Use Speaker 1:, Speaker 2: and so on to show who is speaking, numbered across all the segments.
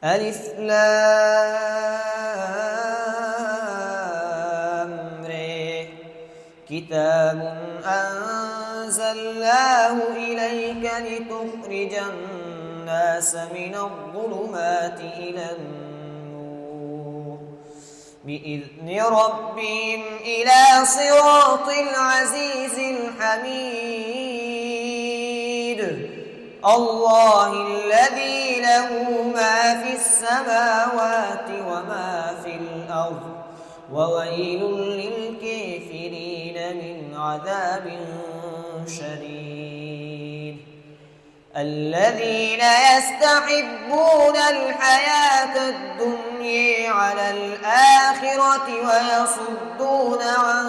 Speaker 1: ألف لام ر. كتاب أنزلناه إليك لتخرج الناس من الظلمات إلى النور بإذن ربهم إلى صراط العزيز الحميد الله الذي له ما في السماوات وما في الأرض وويل للكافرين من عذاب شديد الذين يستحبون الحياة الدنيا على الآخرة ويصدون عن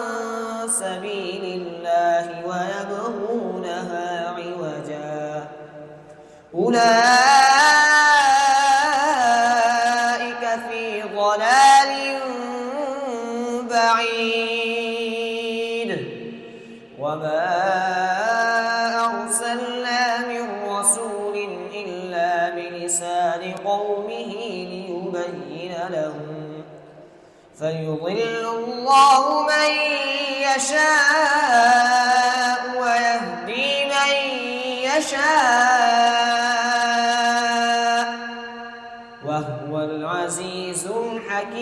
Speaker 1: سبيل الله ويبغونها عوجا أولئك في ضلال بعيد وما أرسلنا من رسول إلا بلسان قومه ليبين لهم فيضل الله من يشاء ويهدي من يشاء وهو العزيز الحكيم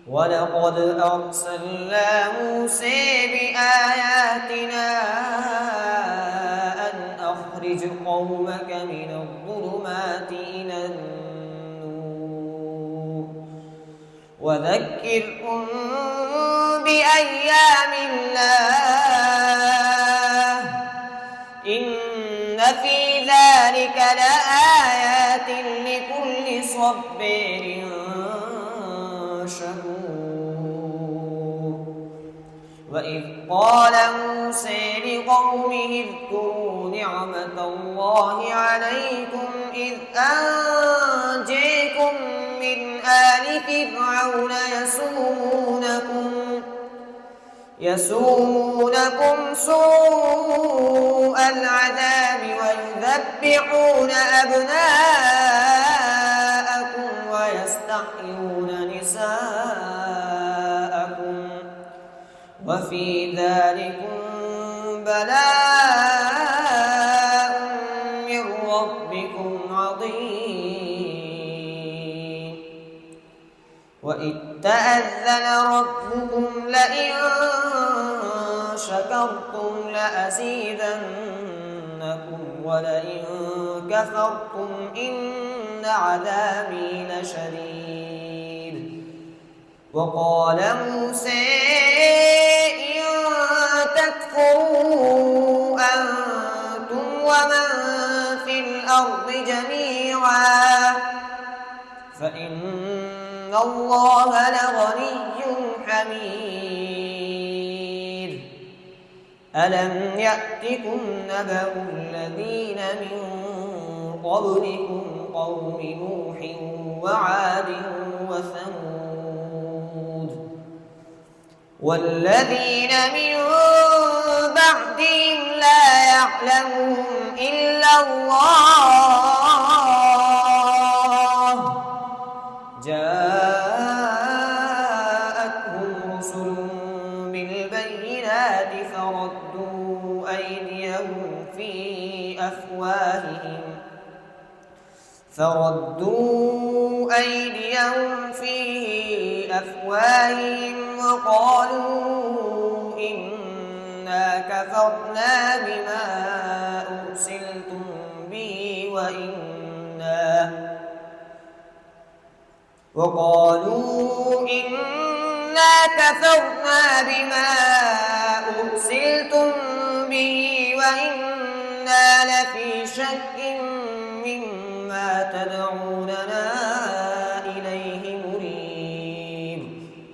Speaker 1: ولقد أرسلنا موسى بآياتنا أن أخرج قومك من الظلمات إلى النور وذكرهم بأيام الله إن في ذلك لآيات لكل صبار شكور وإذ قال موسى لقومه اذكروا نعمة الله عليكم إذ أنجيكم من آل فرعون يسومونكم سوء العذاب ويذبحون أبناءكم ويستحيون نساءكم وفي ذلكم بلاء من ربكم عظيم وإذ تأذن ربكم لئن شكرتم لأزيدنكم ولئن كفرتم إن عذابي لشديد وقال موسى إن تكفروا أنتم ومن في الأرض جميعا فإن الله لغني حميد ألم يأتكم نبأ الذين من قبلكم قوم نوح وعاد وثمود والذين من بعدهم لا يعلمهم إلا الله جاءتهم رسل بالبينات فردوا أيديهم في أفواههم وقالوا إنا كفرنا بما أرسلتم به وإنا لفي شك مما تدعوننا